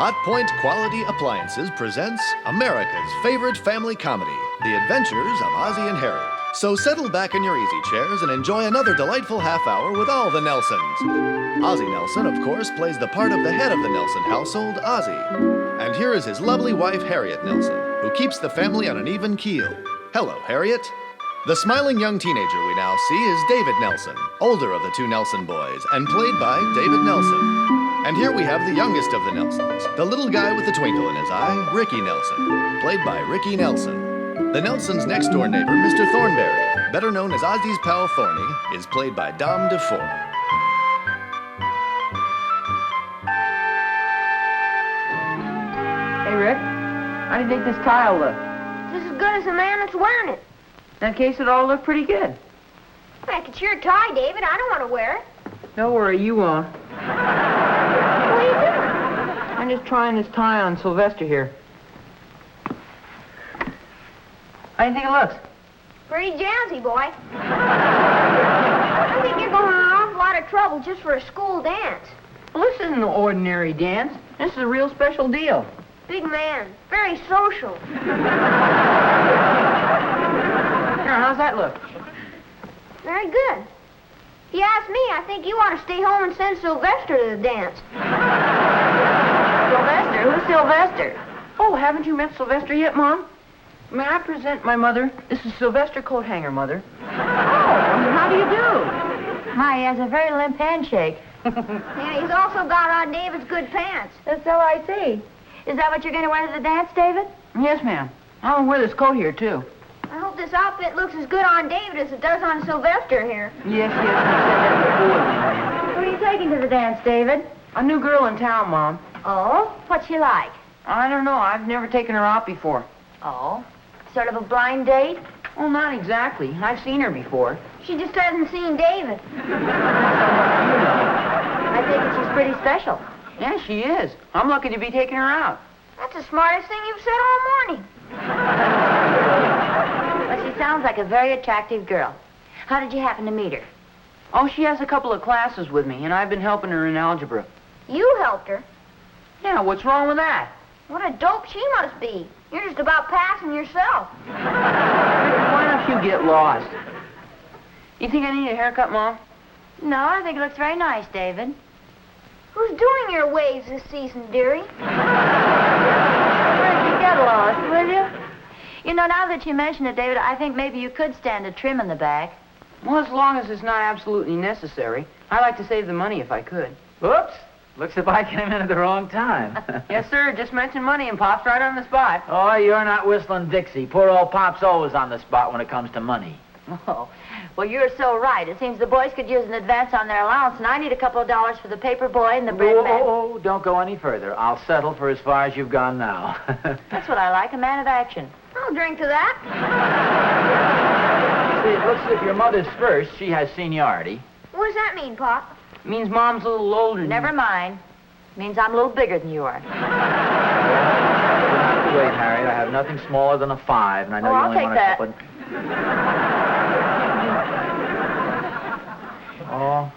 Hot Point Quality Appliances presents America's favorite family comedy, The Adventures of Ozzie and Harriet. So settle back in your easy chairs and enjoy another delightful half hour with all the Nelsons. Ozzie Nelson, of course, plays the part of the head of the Nelson household, Ozzie. And here is his lovely wife, Harriet Nelson, who keeps the family on an even keel. Hello, Harriet. The smiling young teenager we now see is David Nelson, older of the two Nelson boys, and played by David Nelson. And here we have the youngest of the Nelsons, the little guy with the twinkle in his eye, Ricky Nelson, played by Ricky Nelson. The Nelsons' next-door neighbor, Mr. Thornberry, better known as Ozzie's pal Thorny, is played by Dom DeFore. Hey, Rick, how do you think this tile look? Just as good as the man that's wearing it. In that case, it all looked pretty good. Heck, it's your tie, David. I don't want to wear it. Don't worry, you won't. What are you doing? I'm just trying this tie on Sylvester here. How do you think it looks? Pretty jazzy, boy. I think you're going to an awful lot of trouble just for a school dance. Well, this isn't an ordinary dance. This is a real special deal. Big man. Very social. Here, how's that look? Very good. If you ask me, I think you ought to stay home and send Sylvester to the dance. Sylvester? Who's Sylvester? Oh, haven't you met Sylvester yet, Mom? May I present my mother? This is Sylvester Coathanger, Mother. Oh, how do you do? My, he has a very limp handshake. Yeah, he's also got on David's good pants. So I see. Is that what you're going to wear to the dance, David? Yes, ma'am. I'll wear this coat here, too. I hope this outfit looks as good on David as it does on Sylvester here. Yes, you said that before, ma'am. Who are you taking to the dance, David? A new girl in town, Mom. Oh? What's she like? I don't know. I've never taken her out before. Oh? Sort of a blind date? Oh, not exactly. I've seen her before. She just hasn't seen David. I think she's pretty special. Yeah, she is. I'm lucky to be taking her out. That's the smartest thing you've said all morning. But she sounds like a very attractive girl. How did you happen to meet her? Oh, she has a couple of classes with me, and I've been helping her in algebra. You helped her. Yeah, what's wrong with that? What a dope she must be. You're just about passing yourself. Why don't you get lost? You think I need a haircut, Mom? No, I think it looks very nice, David. Who's doing your waves this season, dearie? Where did you get lost, will you? You know, now that you mention it, David, I think maybe you could stand a trim in the back. Well, as long as it's not absolutely necessary. I'd like to save the money if I could. Oops. Looks as if I came in at the wrong time. Yes, sir. Just mentioned money and Pop's right on the spot. Oh, you're not whistling Dixie. Poor old Pop's always on the spot when it comes to money. Oh, well, you're so right. It seems the boys could use an advance on their allowance, and I need a couple of dollars for the paper boy and the bread man. Oh, don't go any further. I'll settle for as far as you've gone now. That's what I like, a man of action. I'll drink to that. See, it looks as if your mother's first. She has seniority. What does that mean, Pop? Means Mom's a little older than Never you. mind. Means I'm a little bigger than you are. You'll have to wait, Harriet. I have nothing smaller than a 5, and I know Oh, you I'll only take want that. a couple. Oh,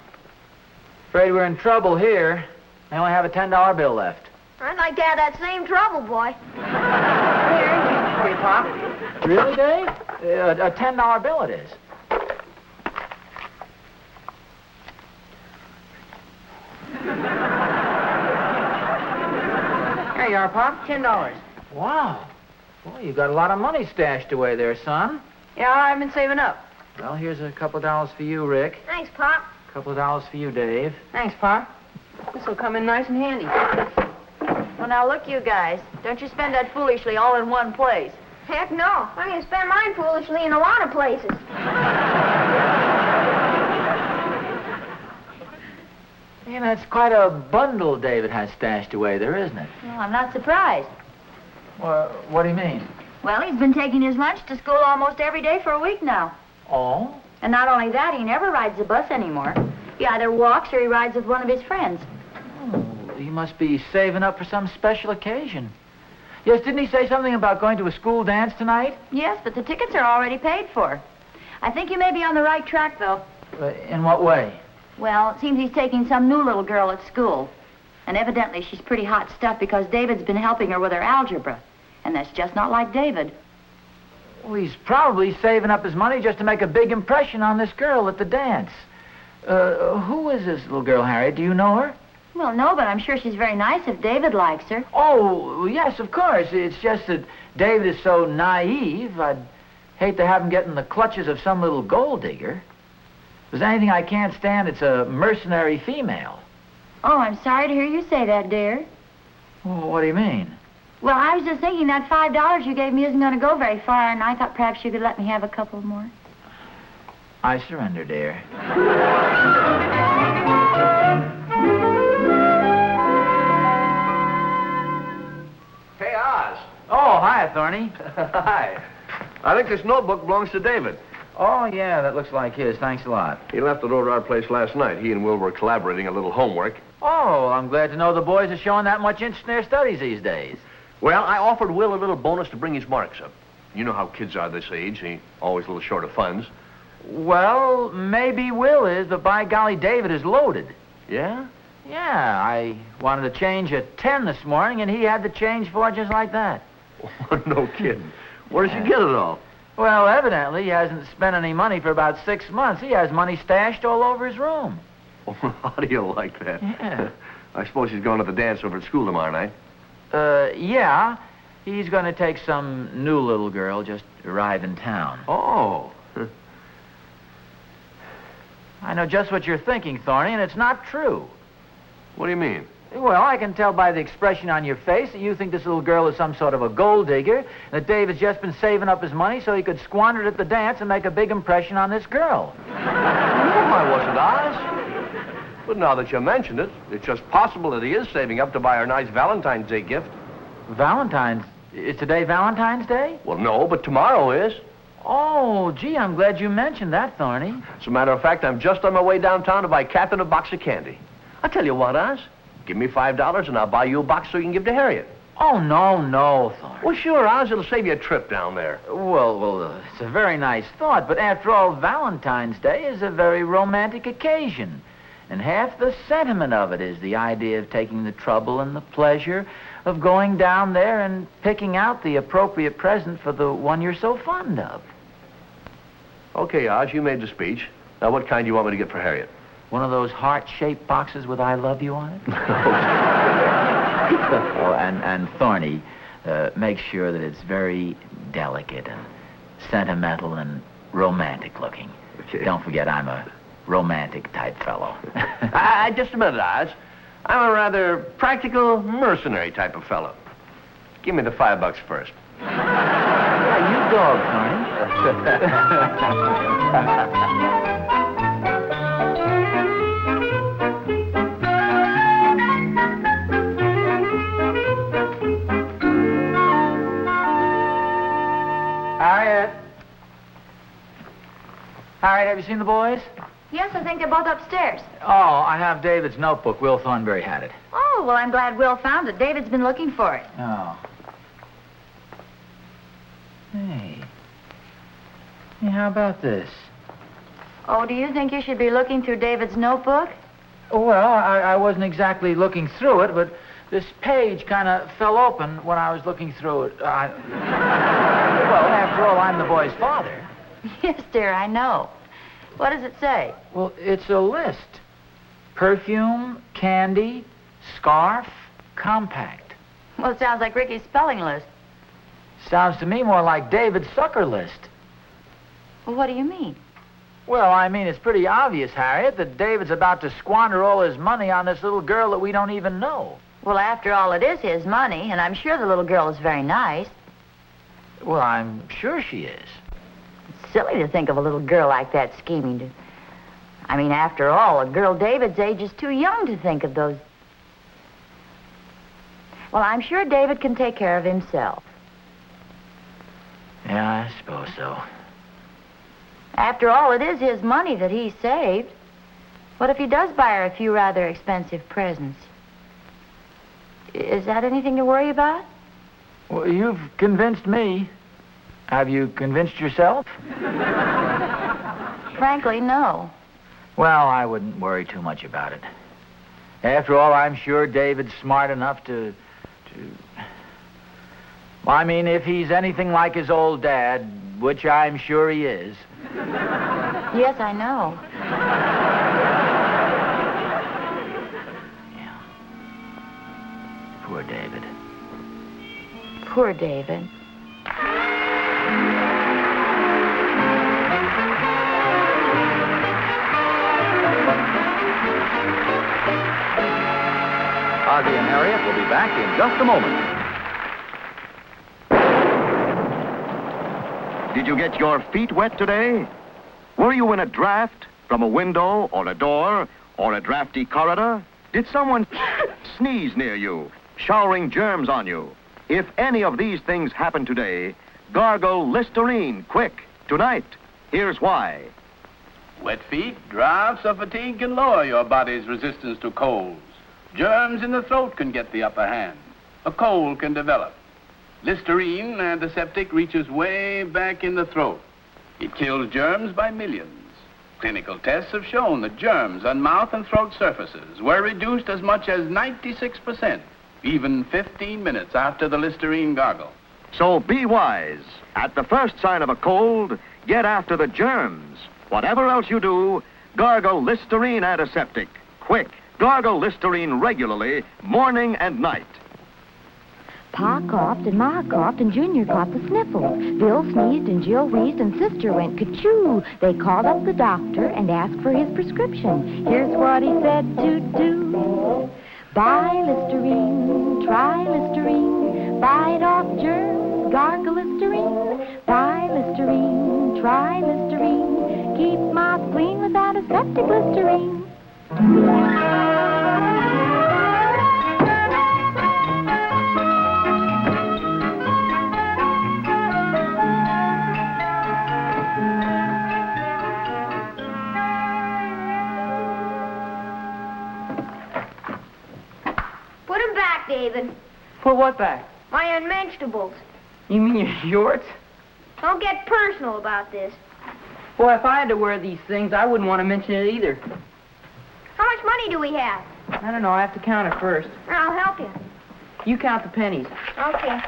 afraid we're in trouble here. I only have a $10 bill left. I'd like to have that same trouble, boy. Here, for you, Pop. Really, Dave? A $10 bill it is. Here you are, Pop. $10. Wow. Boy, you got a lot of money stashed away there, son. Yeah, I've been saving up. Well, here's a couple of dollars for you, Rick. Thanks, Pop. A couple of dollars for you, Dave. Thanks, Pop. This will come in nice and handy. Well, now, look, you guys. Don't you spend that foolishly all in one place. Heck no. I'm going to spend mine foolishly in a lot of places. Yeah, that's quite a bundle David has stashed away there, isn't it? Well, I'm not surprised. Well, what do you mean? Well, he's been taking his lunch to school almost every day for a week now. Oh? And not only that, he never rides the bus anymore. He either walks or he rides with one of his friends. Oh, he must be saving up for some special occasion. Yes, didn't he say something about going to a school dance tonight? Yes, but the tickets are already paid for. I think you may be on the right track, though. In what way? Well, it seems he's taking some new little girl at school. And evidently she's pretty hot stuff because David's been helping her with her algebra. And that's just not like David. Well, he's probably saving up his money just to make a big impression on this girl at the dance. Who is this little girl, Harriet? Do you know her? Well, no, but I'm sure she's very nice if David likes her. Oh, yes, of course. It's just that David is so naive, I'd hate to have him get in the clutches of some little gold digger. If there's anything I can't stand, it's a mercenary female. Oh, I'm sorry to hear you say that, dear. Well, what do you mean? Well, I was just thinking that $5 you gave me isn't going to go very far, and I thought perhaps you could let me have a couple more. I surrender, dear. Hey, Oz. Oh, hi, Thorny. Hi. I think this notebook belongs to David. Oh, yeah, that looks like his. Thanks a lot. He left it over at our place last night. He and Will were collaborating a little homework. Oh, I'm glad to know the boys are showing that much interest in their studies these days. Well, I offered Will a little bonus to bring his marks up. You know how kids are this age. He's always a little short of funds. Well, maybe Will is, but by golly, David is loaded. Yeah? Yeah, I wanted to change a 10 this morning, and he had the change for it just like that. No kidding. Where does he get it all? Well, evidently, he hasn't spent any money for about 6 months. He has money stashed all over his room. How do you like that? Yeah. I suppose he's going to the dance over at school tomorrow night. Yeah. He's going to take some new little girl just arrived in town. Oh. I know just what you're thinking, Thorny, and it's not true. What do you mean? Well, I can tell by the expression on your face that you think this little girl is some sort of a gold digger, and that David's just been saving up his money so he could squander it at the dance and make a big impression on this girl. No, I wasn't, Oz. But now that you mentioned it, it's just possible that he is saving up to buy her a nice Valentine's Day gift. Valentine's? Is today Valentine's Day? Well, no, but tomorrow is. Oh, gee, I'm glad you mentioned that, Thorny. As a matter of fact, I'm just on my way downtown to buy Captain a box of candy. I'll tell you what, Oz. Give me $5 and I'll buy you a box so you can give to Harriet. Oh, no, Thorny. Well, sure, Oz. It'll save you a trip down there. Well, it's a very nice thought, but after all, Valentine's Day is a very romantic occasion. And half the sentiment of it is the idea of taking the trouble and the pleasure of going down there and picking out the appropriate present for the one you're so fond of. Okay, Oz, you made the speech. Now, what kind do you want me to get for Harriet? One of those heart-shaped boxes with I love you on it? Oh, and Thorny, make sure that it's very delicate and sentimental and romantic looking. Okay. Don't forget I'm a romantic type fellow. Just a minute, Oz. I'm a rather practical, mercenary type of fellow. Give me the $5 first. Yeah, you dog, Thorny. Harriet, have you seen the boys? Yes, I think they're both upstairs. Oh, I have David's notebook. Will Thornberry had it. Oh, well, I'm glad Will found it. David's been looking for it. Oh. Hey, how about this? Oh, do you think you should be looking through David's notebook? Well, I wasn't exactly looking through it, but this page kind of fell open when I was looking through it. Well, after all, I'm the boy's father. Yes, dear, I know. What does it say? Well, it's a list. Perfume, candy, scarf, compact. Well, it sounds like Ricky's spelling list. Sounds to me more like David's sucker list. Well, what do you mean? Well, I mean, it's pretty obvious, Harriet, that David's about to squander all his money on this little girl that we don't even know. Well, after all, it is his money, and I'm sure the little girl is very nice. Well, I'm sure she is. It's silly to think of a little girl like that scheming to... I mean, after all, a girl David's age is too young to think of those... Well, I'm sure David can take care of himself. Yeah, I suppose so. After all, it is his money that he saved. What if he does buy her a few rather expensive presents? Is that anything to worry about? Well, you've convinced me. Have you convinced yourself? Frankly, no. Well, I wouldn't worry too much about it. After all, I'm sure David's smart enough to... Well, I mean, if he's anything like his old dad, which I'm sure he is. Yes, I know. Yeah. Poor David. Poor David. Ozzie and Harriet will be back in just a moment. Did you get your feet wet today? Were you in a draft from a window or a door or a drafty corridor? Did someone sneeze near you, showering germs on you? If any of these things happen today, gargle Listerine, quick, tonight. Here's why. Wet feet, drafts, or fatigue can lower your body's resistance to colds. Germs in the throat can get the upper hand. A cold can develop. Listerine, antiseptic, reaches way back in the throat. It kills germs by millions. Clinical tests have shown that germs on mouth and throat surfaces were reduced as much as 96%, even 15 minutes after the Listerine gargle. So be wise. At the first sign of a cold, get after the germs. Whatever else you do, gargle Listerine antiseptic, quick. Gargle Listerine regularly, morning and night. Pa coughed and Ma coughed and Junior got the sniffles. Bill sneezed and Jill wheezed and Sister went ka-choo. They called up the doctor and asked for his prescription. Here's what he said to do. Buy Listerine, try Listerine, fight off germs, gargle Listerine. Buy Listerine, try Listerine, keep mouth clean without aseptic Listerine. Put him back, David. Put what back? My unmentionables. You mean your shorts? Don't get personal about this. Boy, if I had to wear these things, I wouldn't want to mention it either. How much money do we have? I don't know, I have to count it first. I'll help you. You count the pennies. Okay.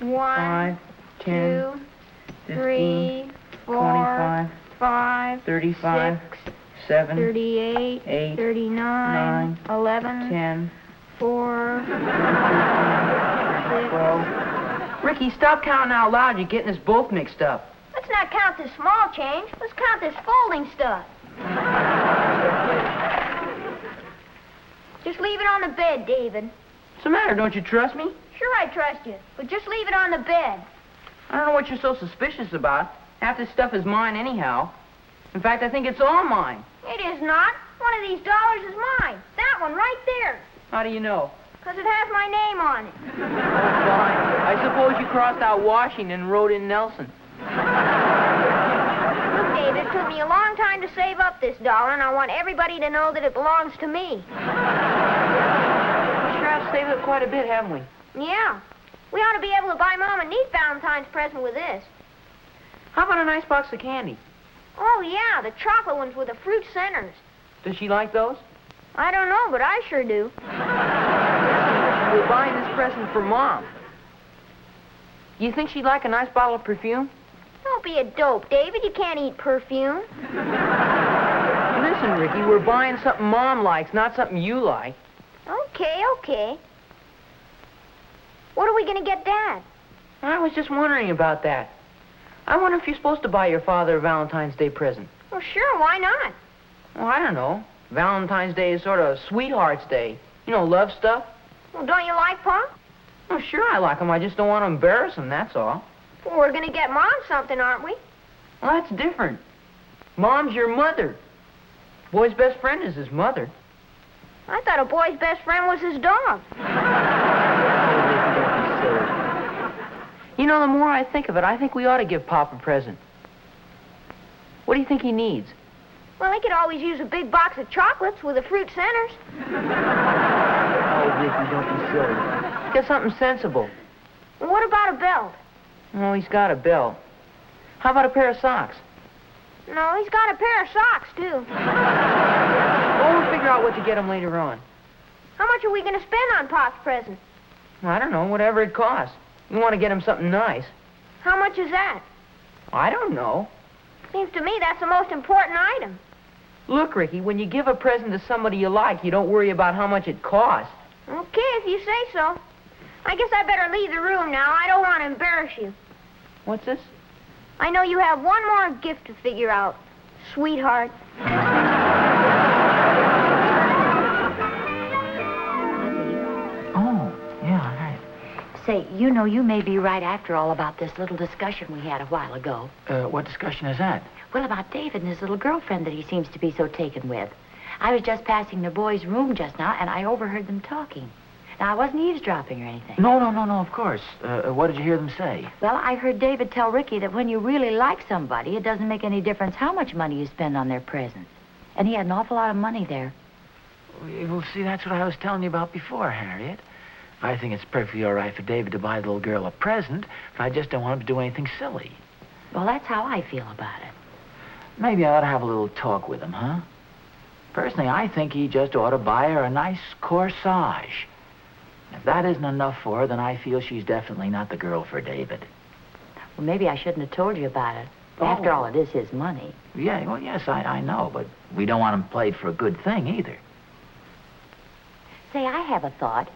1, 5, 10, 2, 3, 4, 25, 5, 35, 6, 7, 38, 8, 39, 9, 11, 10, 4, 12. Ricky, stop counting out loud. You're getting us both mixed up. Let's not count this small change. Let's count this folding stuff. Just leave it on the bed, David. What's the matter? Don't you trust me? Sure, I trust you, but just leave it on the bed. I don't know what you're so suspicious about. Half this stuff is mine anyhow. In fact, I think it's all mine. It is not. One of these dollars is mine. That one right there. How do you know? Because it has my name on it. Fine. I suppose you crossed out Washington and wrote in Nelson. Look, David, it took me a long time to save up this dollar, and I want everybody to know that it belongs to me. We sure have saved up quite a bit, haven't we? Yeah. We ought to be able to buy Mom a neat Valentine's present with this. How about a nice box of candy? Oh, yeah, the chocolate ones with the fruit centers. Does she like those? I don't know, but I sure do. We're buying this present for Mom. You think she'd like a nice bottle of perfume? Don't be a dope, David. You can't eat perfume. Listen, Ricky, we're buying something Mom likes, not something you like. Okay, okay. What are we going to get Dad? I was just wondering about that. I wonder if you're supposed to buy your father a Valentine's Day present. Well, sure, why not? Well, I don't know. Valentine's Day is sort of Sweetheart's Day. You know, love stuff. Well, don't you like Pa? Oh, sure I like him. I just don't want to embarrass him, that's all. Well, we're going to get Mom something, aren't we? Well, that's different. Mom's your mother. Boy's best friend is his mother. I thought a boy's best friend was his dog. You know, the more I think of it, I think we ought to give Pop a present. What do you think he needs? Well, he could always use a big box of chocolates with the fruit centers. Oh, Ricky, don't be silly. Get something sensible. Well, what about a belt? Oh, he's got a belt. How about a pair of socks? No, he's got a pair of socks, too. Well, we'll figure out what to get him later on. How much are we going to spend on Pop's present? I don't know, whatever it costs. We want to get him something nice. How much is that? I don't know. Seems to me that's the most important item. Look, Ricky, when you give a present to somebody you like, you don't worry about how much it costs. Okay, if you say so. I guess I better leave the room now. I don't want to embarrass you. What's this? I know you have one more gift to figure out, sweetheart. Oh, yeah, all right. Say, you know, you may be right after all about this little discussion we had a while ago. What discussion is that? Well, about David and his little girlfriend that he seems to be so taken with. I was just passing the boys' room just now, and I overheard them talking. Now, I wasn't eavesdropping or anything. No, of course. What did you hear them say? Well, I heard David tell Ricky that when you really like somebody, it doesn't make any difference how much money you spend on their presents. And he had an awful lot of money there. Well, see, that's what I was telling you about before, Harriet. I think it's perfectly all right for David to buy the little girl a present, but I just don't want him to do anything silly. Well, that's how I feel about it. Maybe I ought to have a little talk with him, huh? Personally, I think he just ought to buy her a nice corsage. If that isn't enough for her, then I feel she's definitely not the girl for David. Well, maybe I shouldn't have told you about it. After all, it is his money. Yeah, well, yes, I know, but we don't want him played for a good thing either. Say, I have a thought.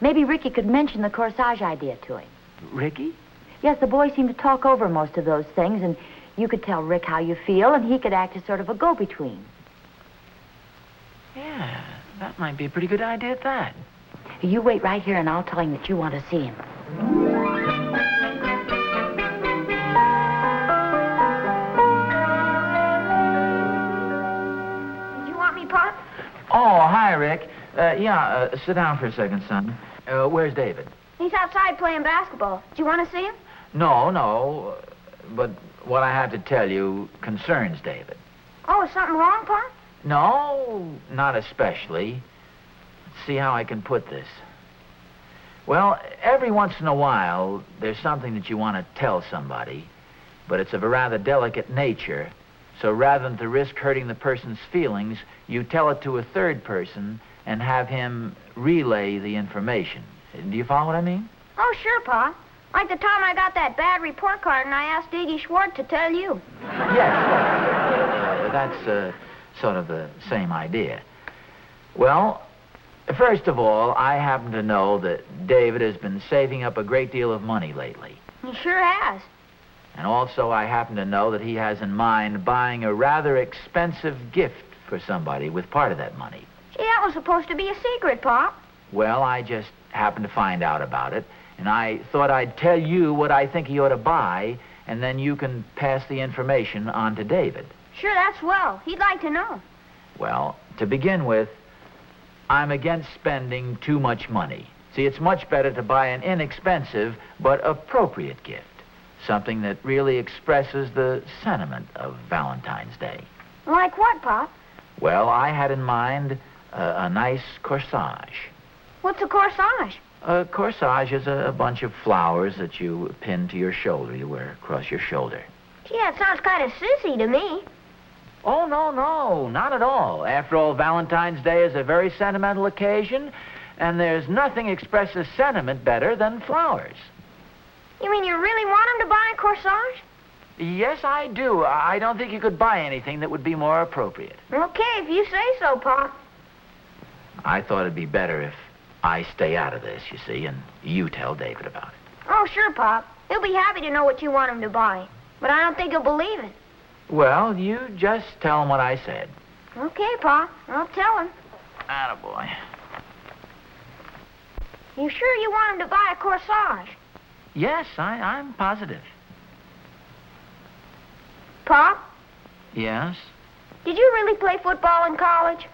Maybe Ricky could mention the corsage idea to him. Ricky? Yes, the boys seem to talk over most of those things, and you could tell Rick how you feel, and he could act as sort of a go-between. Yeah, that might be a pretty good idea at that. You wait right here, and I'll tell him that you want to see him. Did you want me, Pop? Oh, hi, Rick. Sit down for a second, son. Where's David? He's outside playing basketball. Do you want to see him? No, but what I have to tell you concerns David. Oh, is something wrong, Pop? No, not especially. Let's see how I can put this. Well, every once in a while, there's something that you want to tell somebody, but it's of a rather delicate nature. So rather than to risk hurting the person's feelings, you tell it to a third person and have him relay the information. Do you follow what I mean? Oh, sure, Pa. Like the time I got that bad report card and I asked Iggy Schwartz to tell you. Yes, that's sort of the same idea. Well, first of all, I happen to know that David has been saving up a great deal of money lately. He sure has. And also, I happen to know that he has in mind buying a rather expensive gift for somebody with part of that money. Gee, that was supposed to be a secret, Pop. Well, I just happened to find out about it, and I thought I'd tell you what I think he ought to buy, and then you can pass the information on to David. Sure, that's swell. He'd like to know. Well, to begin with, I'm against spending too much money. See, it's much better to buy an inexpensive but appropriate gift. Something that really expresses the sentiment of Valentine's Day. Like what, Pop? Well, I had in mind a nice corsage. What's a corsage? A corsage is a bunch of flowers that you pin to your shoulder. You wear across your shoulder. Gee, that sounds kind of sissy to me. Oh, no, not at all. After all, Valentine's Day is a very sentimental occasion, and there's nothing expresses sentiment better than flowers. You mean you really want him to buy a corsage? Yes, I do. I don't think you could buy anything that would be more appropriate. Okay, if you say so, Pop. I thought it'd be better if I stay out of this, you see, and you tell David about it. Oh, sure, Pop. He'll be happy to know what you want him to buy. But I don't think he'll believe it. Well, you just tell him what I said. Okay, Pop. I'll tell him. Attaboy. You sure you want him to buy a corsage? Yes, I'm positive. Pop, Yes? did you really play football in college?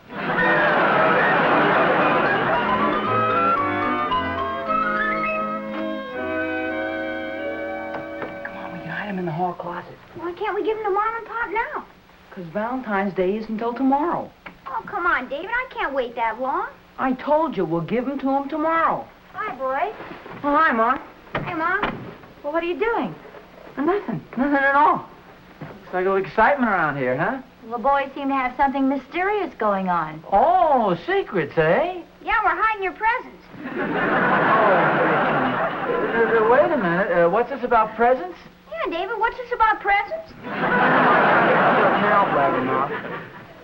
Come on, we can hide him in the hall closet. Why can't we give him to Mom and Pop now? Because Valentine's Day isn't until tomorrow. Oh, come on, David. I can't wait that long. I told you, we'll give him to him tomorrow. Hi, boys. Oh, hi, Mom. Hey, Mom. Well, what are you doing? Nothing at all. Like a little excitement around here, huh? Well, the boys seem to have something mysterious going on. Oh, secrets, eh? Yeah, we're hiding your presents. Oh, wait a minute. What's this about presents? Yeah, David, what's this about presents? Now, Blabbermouth.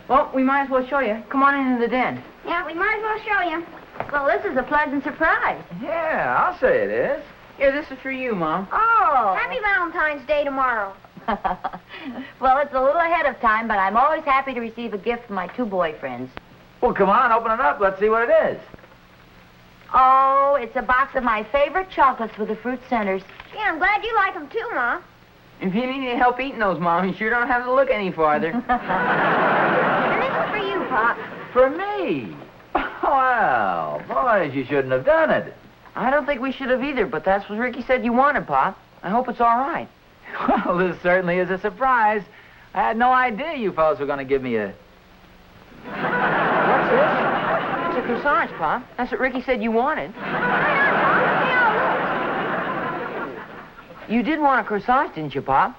Well, we might as well show you. Come on into the den. Yeah, we might as well show you. Well, this is a pleasant surprise. Yeah, I'll say it is. Here, this is for you, Mom. Oh. Happy Valentine's Day tomorrow. Well, it's a little ahead of time, but I'm always happy to receive a gift from my two boyfriends. Well, come on, open it up. Let's see what it is. Oh, it's a box of my favorite chocolates with the fruit centers. Yeah, I'm glad you like them too, Mom. If you need any help eating those, Mom, you sure don't have to look any farther. And this is for you, Pop. For me? Well, boys, you shouldn't have done it. I don't think we should have either, but that's what Ricky said you wanted, Pop. I hope it's all right. Well, this certainly is a surprise. I had no idea you fellas were going to give me a... What's this? It's a corsage, Pop. That's what Ricky said you wanted. You did want a corsage, didn't you, Pop?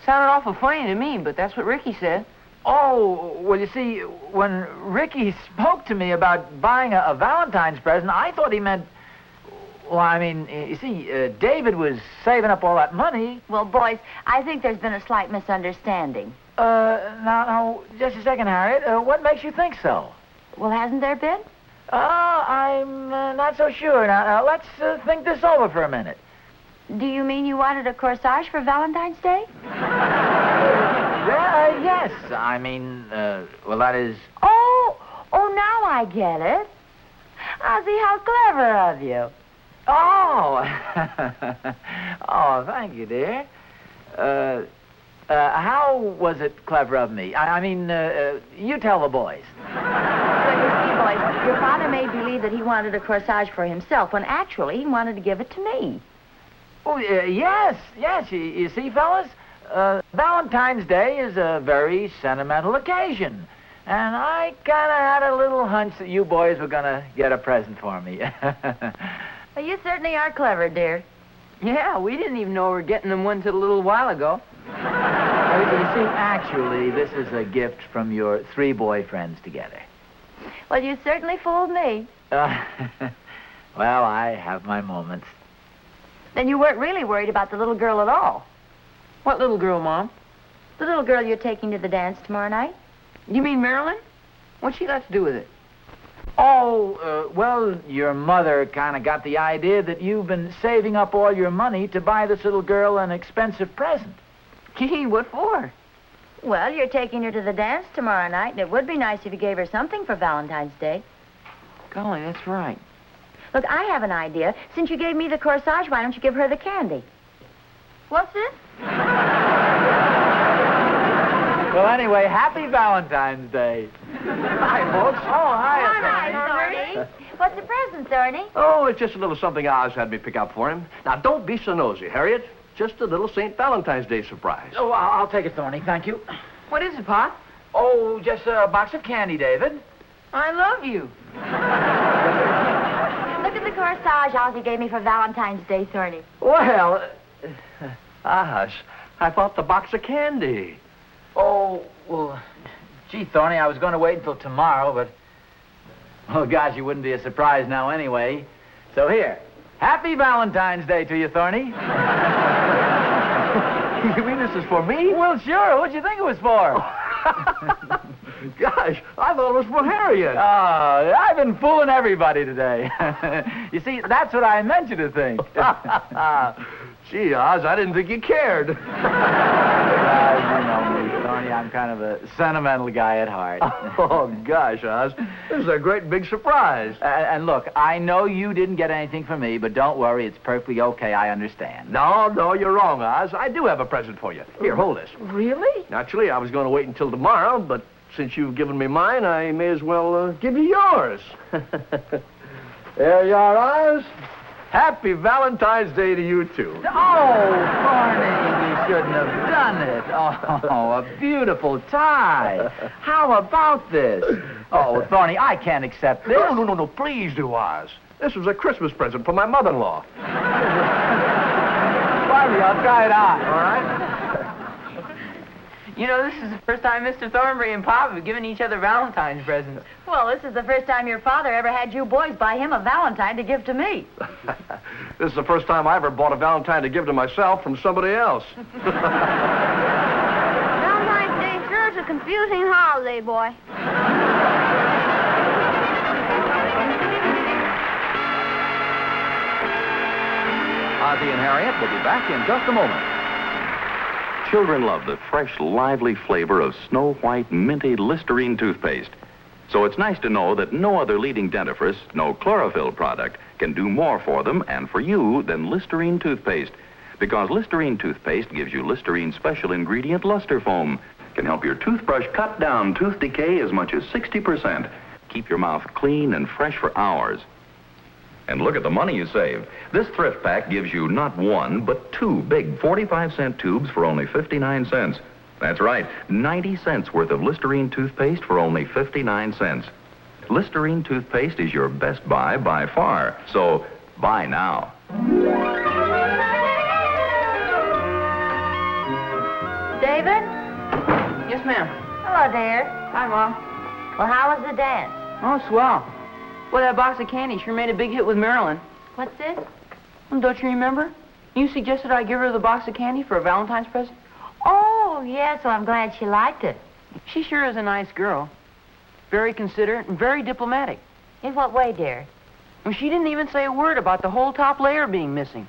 Sounded awful funny to me, but that's what Ricky said. Oh, well, you see, when Ricky spoke to me about buying a Valentine's present, I thought he meant... Well, I mean, you see, David was saving up all that money. Well, boys, I think there's been a slight misunderstanding. Now, just a second, Harriet. What makes you think so? Well, hasn't there been? I'm not so sure. Now let's think this over for a minute. Do you mean you wanted a corsage for Valentine's Day? Yes. I mean, well, that is... Oh, now I get it. Ozzie, how clever of you. Oh! Oh, thank you, dear. How was it clever of me? I mean, you tell the boys. Well, you see, boys, your father made believe that he wanted a corsage for himself, when actually he wanted to give it to me. Oh, yes. You see, fellas, Valentine's Day is a very sentimental occasion. And I kind of had a little hunch that you boys were going to get a present for me. Well, you certainly are clever, dear. Yeah, we didn't even know we were getting them one till a little while ago. Well, you see, actually, this is a gift from your three boyfriends together. Well, you certainly fooled me. Well, I have my moments. Then you weren't really worried about the little girl at all. What little girl, Mom? The little girl you're taking to the dance tomorrow night. You mean Marilyn? What's she got to do with it? Oh, well, your mother kind of got the idea that you've been saving up all your money to buy this little girl an expensive present. Gee, what for? Well, you're taking her to the dance tomorrow night, and it would be nice if you gave her something for Valentine's Day. Golly, that's right. Look, I have an idea. Since you gave me the corsage, why don't you give her the candy? What's this? Well, anyway, happy Valentine's Day. Hi, folks. Oh, hi, Thorny. What's the present, Thorny? Oh, it's just a little something Oz had me pick up for him. Now, don't be so nosy, Harriet. Just a little St. Valentine's Day surprise. Oh, I'll take it, Thorny. Thank you. What is it, Pop? Oh, just a box of candy, David. I love you. Look at the corsage Ozzie gave me for Valentine's Day, Thorny. Well, Oz, I bought the box of candy. Oh, well, gee, Thorny, I was going to wait until tomorrow, but... Oh, gosh, you wouldn't be a surprise now anyway. So here, happy Valentine's Day to you, Thorny. You mean this is for me? Well, sure. What'd you think it was for? Gosh, I thought it was for Harriet. Oh, I've been fooling everybody today. You see, that's what I meant you to think. Gee, Oz, I didn't think you cared. You know me, Thorny. I'm kind of a sentimental guy at heart. Oh, gosh, Oz. This is a great big surprise. And look, I know you didn't get anything from me, but don't worry. It's perfectly okay. I understand. No, you're wrong, Oz. I do have a present for you. Here, hold this. Really? Naturally, I was going to wait until tomorrow, but since you've given me mine, I may as well give you yours. There you are, Oz. Happy Valentine's Day to you, too. Oh, Thorny, you shouldn't have done it. Oh, a beautiful tie. How about this? Oh, Thorny, I can't accept this. No, please do, Oz. This was a Christmas present for my mother-in-law. Barbie, I'll try it on. All right. You know, this is the first time Mr. Thornbury and Pop have given each other Valentine's presents. Well, this is the first time your father ever had you boys buy him a Valentine to give to me. This is the first time I ever bought a Valentine to give to myself from somebody else. Valentine's Day sure is a confusing holiday, boy. Ozzie and Harriet will be back in just a moment. Children love the fresh, lively flavor of Snow White Minty Listerine toothpaste. So it's nice to know that no other leading dentifrice, no chlorophyll product, can do more for them and for you than Listerine toothpaste. Because Listerine toothpaste gives you Listerine's special ingredient, luster foam. Can help your toothbrush cut down tooth decay as much as 60%. Keep your mouth clean and fresh for hours. And look at the money you save. This thrift pack gives you not one, but two big 45-cent tubes for only 59 cents. That's right, 90 cents worth of Listerine toothpaste for only 59 cents. Listerine toothpaste is your best buy by far, so buy now. David? Yes, ma'am. Hello, dear. Hi, Mom. Well, how was the dance? Oh, swell. Well, that box of candy sure made a big hit with Marilyn. What's this? Well, don't you remember? You suggested I give her the box of candy for a Valentine's present. Oh, yes, well, I'm glad she liked it. She sure is a nice girl. Very considerate and very diplomatic. In what way, dear? And she didn't even say a word about the whole top layer being missing.